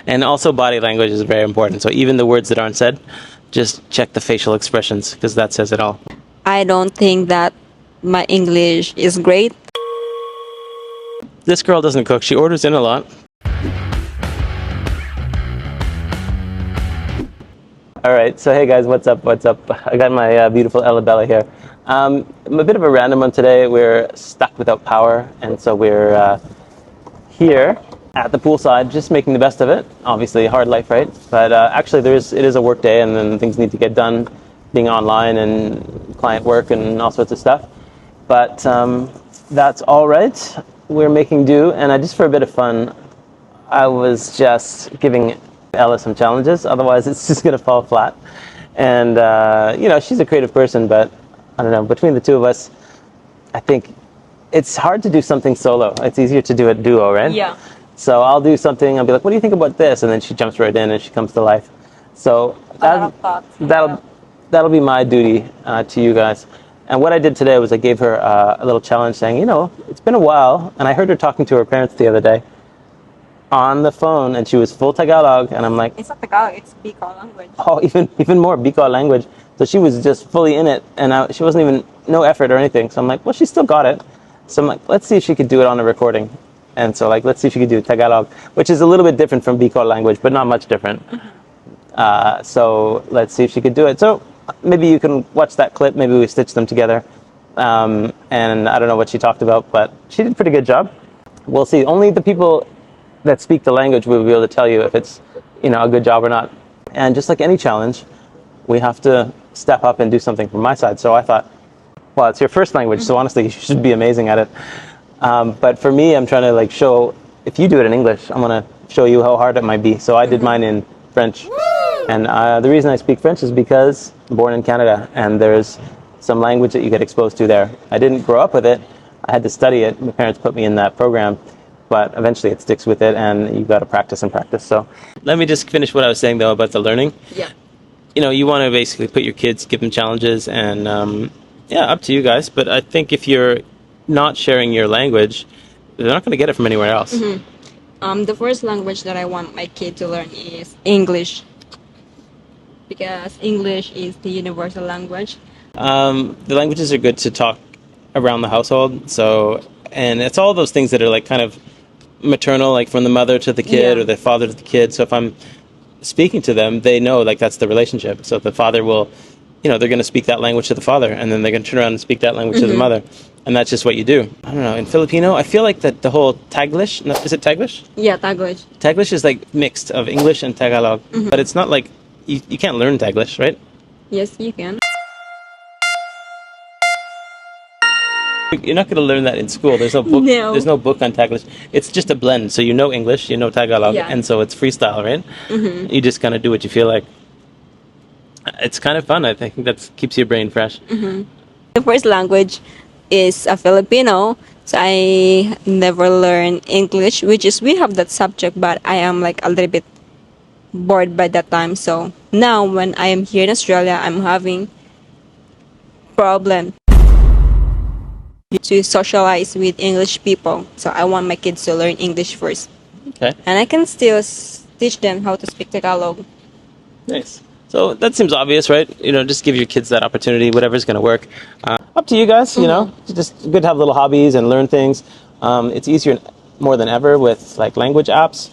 And also body language is very important. So even the words that aren't said, just check the facial expressions because that says it all. I don't think that my English is great. This girl doesn't cook. She orders in a lot. All right, so hey guys, what's up? What's up? I got my beautiful Ella Bella here. I'm a bit of a random one today. We're stuck without power, and so we're here at the poolside, just making the best of it. Obviously, hard life, right? But actually, it is a work day, and then things need to get done, being online and client work and all sorts of stuff. But that's all right. We're making do, and just for a bit of fun, I was just giving Ella some challenges. Otherwise, it's just going to fall flat. And she's a creative person, but I don't know. Between the two of us, I think it's hard to do something solo. It's easier to do a duo, right? Yeah. So I'll do something. I'll be like, "What do you think about this?" And then she jumps right in and she comes to life. So that'll be my duty to you guys. And what I did today was I gave her a little challenge, saying, it's been a while, and I heard her talking to her parents the other day on the phone, and she was full Tagalog, and I'm like, It's not Tagalog, it's Bicol language. oh, even more Bicol language. So she was just fully in it, and she wasn't even no effort or anything. So I'm like, well, she still got it. So I'm like, let's see if she could do it on a recording. And so let's see if she could do Tagalog, which is a little bit different from Bicol language, but not much different. So let's see if she could do it. So maybe you can watch that clip. Maybe we stitch them together. And I don't know what she talked about, but she did a pretty good job. We'll see. Only the people that speak the language will be able to tell you if it's a good job or not. And just like any challenge, we have to step up and do something from my side. So I thought, well, it's your first language, so honestly, you should be amazing at it. But for me, I'm trying to show, if you do it in English, I'm going to show you how hard it might be. So I did mine in French. And the reason I speak French is because I'm born in Canada, and there's some language that you get exposed to there. I didn't grow up with it. I had to study it. My parents put me in that program. But eventually it sticks with it, and you've got to practice and practice. So let me just finish what I was saying, though, about the learning. Yeah. You want to basically put your kids, give them challenges, and up to you guys. But I think if you're not sharing your language, they're not going to get it from anywhere else. Mm-hmm. The first language that I want my kid to learn is English, because English is the universal language. The languages are good to talk around the household. And it's all those things that are kind of maternal, from the mother to the kid or the father to the kid. So if I'm speaking to them, they know that's the relationship. So the father will, they're going to speak that language to the father, and then they're going to turn around and speak that language to the mother. And that's just what you do. I don't know. In Filipino, I feel like that the whole Taglish, is it Taglish? Yeah, Taglish. Taglish is mixed of English and Tagalog, but it's not you can't learn Taglish, right? Yes, you can. You're not going to learn that in school. There's no book. No. There's no book on Taglish. It's just a blend. So English, Tagalog, and so it's freestyle, right? Mm-hmm. You just kind of do what you feel like. It's kind of fun. I think that keeps your brain fresh. Mm-hmm. The first language is a Filipino, so I never learned English, which is we have that subject, but I am a little bit bored by that time. So now when I am here in Australia, I'm having problem to socialize with English people. So I want my kids to learn English first. Okay. And I can still teach them how to speak Tagalog. Nice. So that seems obvious, right? Just give your kids that opportunity, whatever's going to work. Up to you guys, It's just good to have little hobbies and learn things. It's easier more than ever with language apps.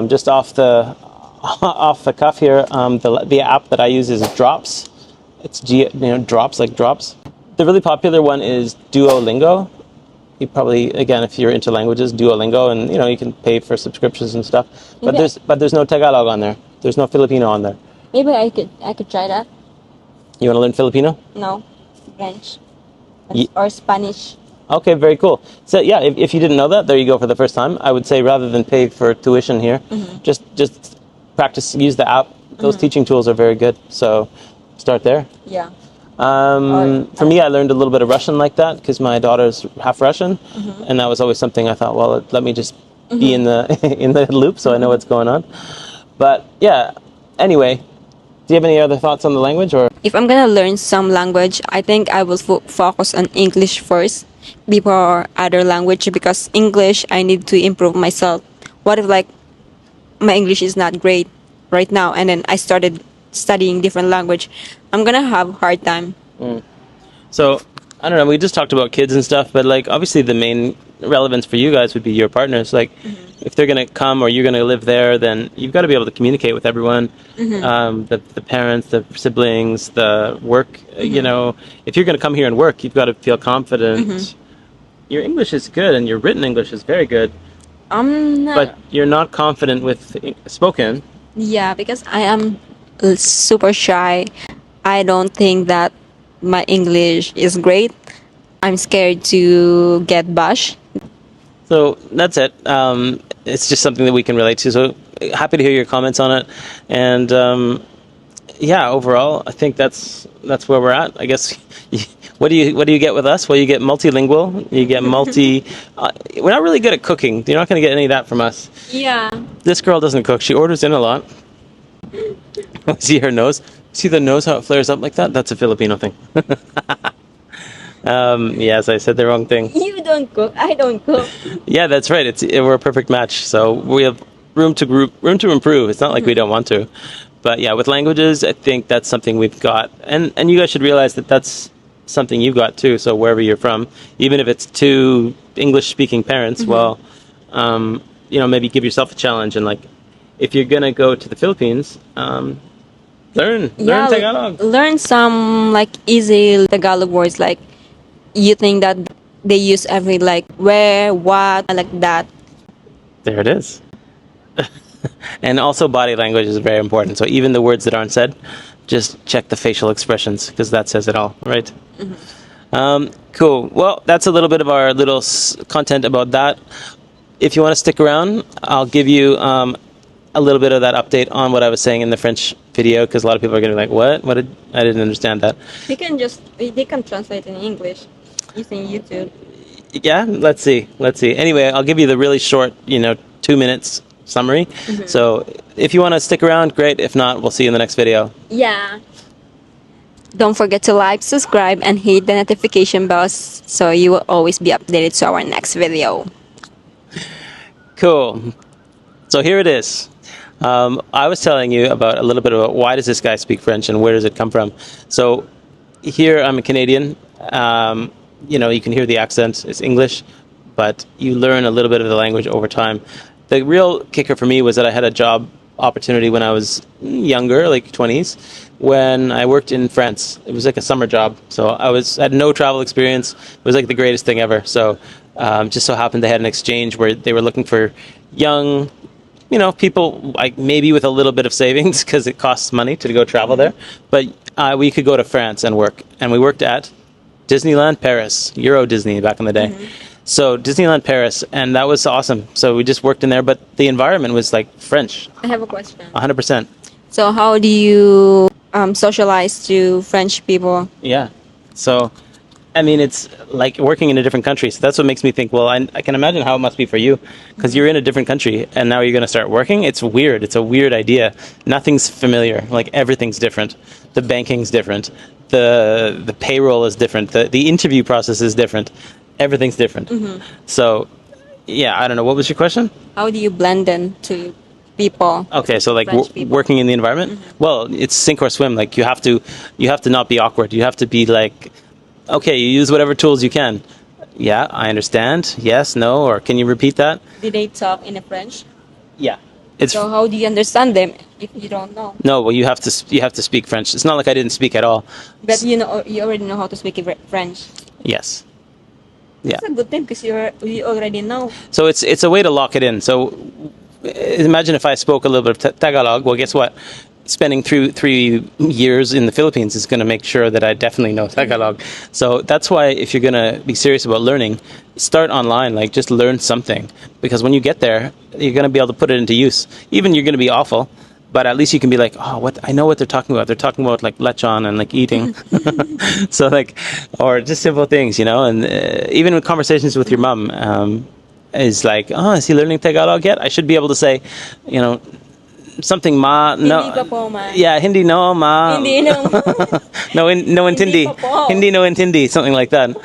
Just off the cuff here, the app that I use is Drops. It's Drops, like Drops. The really popular one is Duolingo. You probably, again, if you're into languages, Duolingo, and you can pay for subscriptions and stuff. But there's no Tagalog on there. There's no Filipino on there. Maybe I could try that. You want to learn Filipino? No, French or Spanish. Okay, very cool. So yeah, if you didn't know that, there you go for the first time. I would say rather than pay for tuition here, just practice, use the app. Those teaching tools are very good. So start there. Yeah. For me, I learned a little bit of Russian like that because my daughter's half Russian, and that was always something I thought, well, let me just be in the in the loop so I know what's going on. But yeah, anyway, do you have any other thoughts on the language? Or if I'm gonna learn some language, I think I will focus on English first before other language, because English I need to improve myself. What if my English is not great right now, and then I started studying different language, I'm gonna have hard time. So I don't know. We just talked about kids and stuff, but like obviously the main relevance for you guys would be your partners. Like if they're gonna come or you're gonna live there, then you've got to be able to communicate with everyone, the parents, the siblings, the work. You know, if you're gonna come here and work, you've got to feel confident. Your English is good, and your written English is very good, I'm not. but you're not confident with spoken. Yeah, because I am super shy. I don't think that my English is great. I'm scared to get bashed. So that's it. It's just something that we can relate to. So happy to hear your comments on it. And yeah, overall, I think that's where we're at. I guess. What do you get with us? Well, you get multilingual. You get multi. We're not really good at cooking. You're not going to get any of that from us. Yeah. This girl doesn't cook. She orders in a lot. See her nose? See the nose, how it flares up like that? That's a Filipino thing. Yes, I said the wrong thing. You don't cook. I don't cook. Yeah, that's right. We're a perfect match. So we have room to improve. It's not like we don't want to, but yeah, with languages, I think that's something we've got, and you guys should realize that that's something you've got too. So wherever you're from, even if it's two English-speaking parents, well, you know, maybe give yourself a challenge and like, if you're gonna go to the Philippines, learn Tagalog. Learn some like easy Tagalog words, like you think that they use every like where, what, like that. There it is. And also body language is very important. So even the words that aren't said, just check the facial expressions because that says it all, right? Cool. Well, that's a little bit of our little content about that. If you want to stick around, I'll give you a little bit of that update on what I was saying in the French video because a lot of people are going to be like, what? I didn't understand that. They can translate in English using YouTube. Yeah, let's see. Anyway, I'll give you the really short, 2 minutes summary. So if you want to stick around, great. If not, we'll see you in the next video. Yeah. Don't forget to like, subscribe, and hit the notification bell so you will always be updated to our next video. Cool. So here it is. I was telling you about a little bit about why does this guy speak French and where does it come from. So here I'm a Canadian. You can hear the accent. It's English, but you learn a little bit of the language over time. The real kicker for me was that I had a job opportunity when I was younger, like 20s, when I worked in France. It was like a summer job. So I had no travel experience. It was like the greatest thing ever. So just so happened they had an exchange where they were looking for young, people like maybe with a little bit of savings because it costs money to go travel there. But we could go to France and work. And we worked at Disneyland Paris, Euro Disney back in the day. So Disneyland Paris, and that was awesome. So we just worked in there, but the environment was like French, I have a question. 100%. So how do you socialize to French people? Yeah. So, I mean, it's like working in a different country. So that's what makes me think, well, I can imagine how it must be for you because you're in a different country and now you're going to start working. It's weird. It's a weird idea. Nothing's familiar. Like everything's different. The banking's different. The payroll is different. The interview process is different. Everything's different. So, yeah, I don't know. What was your question? How do you blend into people? Okay, so like French people. working in the environment. Well, it's sink or swim. Like you have to not be awkward. You have to be like, okay, you use whatever tools you can. Yeah, I understand. Yes, no, or can you repeat that? Do they talk in French? Yeah, it's So how do you understand them if you don't know? no. Well, you have to speak French. It's not like I didn't speak at all. But you already know how to speak French. Yes. Yeah. That's a good thing because you already know. So it's a way to lock it in. So imagine if I spoke a little bit of Tagalog. Well, guess what? Spending three years in the Philippines is going to make sure that I definitely know Tagalog. So that's why if you're going to be serious about learning, start online. Like just learn something because when you get there, you're going to be able to put it into use. Even you're going to be awful, but at least you can be like, oh, what I know what they're talking about. They're talking about like lechon and like eating. So like, or just simple things, And even with conversations with your mom, is like, oh, is he learning Tagalog yet? I should be able to say, something ma no. Hindi pa po, ma. Yeah, hindi no ma. Hindi no. No intindi. pa po. Hindi no intindi, something like that.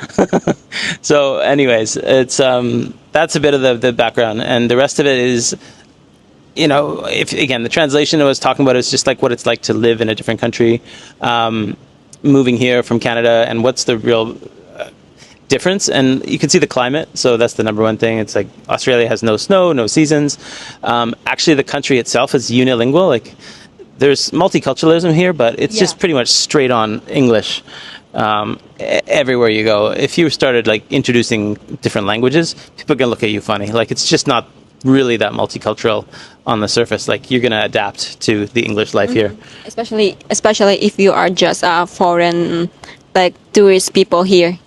So anyways, it's that's a bit of the background and the rest of it is you know, if again the translation I was talking about is just like what it's like to live in a different country, moving here from Canada, and what's the real difference. And you can see the climate, so that's the number one thing. It's like Australia has no snow, no seasons. Actually, the country itself is unilingual. Like there's multiculturalism here, but it's just pretty much straight on English. Everywhere you go, if you started like introducing different languages, people are gonna look at you funny. Like it's just not really that multicultural on the surface. Like you're gonna adapt to the English life here. Especially if you are just a foreign, like tourist people here.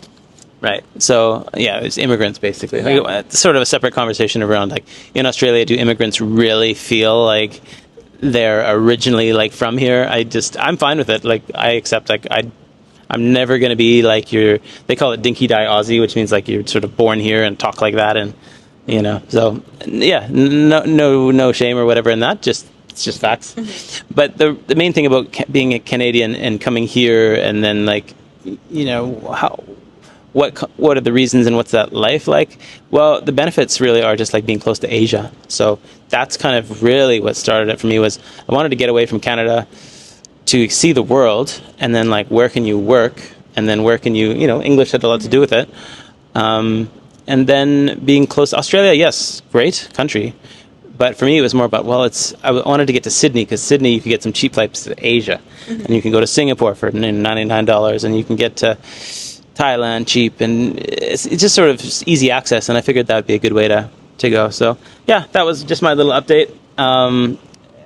Right. So yeah, it's immigrants basically. Like, it's sort of a separate conversation around like in Australia, do immigrants really feel like they're originally like from here? I'm fine with it. Like I accept like I'm never going to be like they call it dinky die Aussie, which means like you're sort of born here and talk like that. And, you know, so yeah, no shame or whatever in that. It's just facts. But the main thing about being a Canadian and coming here and then like, you know, what are the reasons and what's that life like? Well, the benefits really are just like being close to Asia. So that's kind of really what started it for me. Was I wanted to get away from Canada to see the world, and then like where can you work, and then where can you know, English had a lot to do with it. And then being close to Australia, yes, great country. But for me, it was more about, I wanted to get to Sydney, because Sydney, you can get some cheap flights to Asia. And you can go to Singapore for $99, and you can get to Thailand cheap, and it's just sort of easy access, and I figured that would be a good way to go. So yeah, that was just my little update.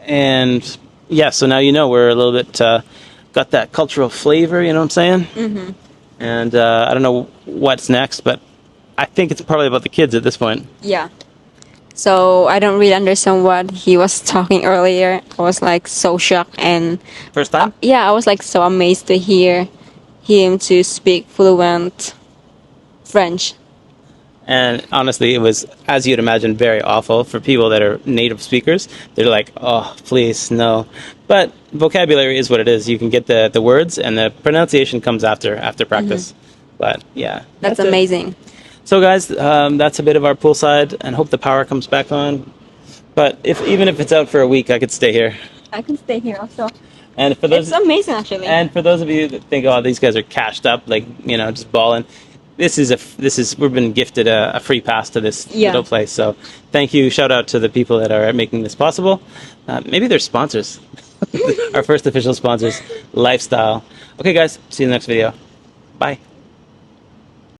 And yeah, so now you know we're a little bit got that cultural flavor, you know what I'm saying? Mm-hmm. And I don't know what's next, but I think it's probably about the kids at this point. Yeah. So I don't really understand what he was talking earlier. I was like so shocked, and First time? yeah, I was like so amazed to hear him to speak fluent French. And honestly, it was, as you'd imagine, very awful for people that are native speakers. They're like, oh, please, no. But vocabulary is what it is. You can get the words, and the pronunciation comes after practice. But yeah. That's it. amazing. So guys, that's a bit of our poolside, and hope the power comes back on. But even if it's out for a week, I could stay here. I can stay here also. And for those, It's amazing, actually. And for those of you that think, oh, these guys are cashed up, like, you know, just balling. We've been gifted a free pass to this little place. So thank you. Shout out to the people that are making this possible. Maybe they're sponsors. Our first official sponsors, Lifestyle. Okay, guys, see you in the next video. Bye.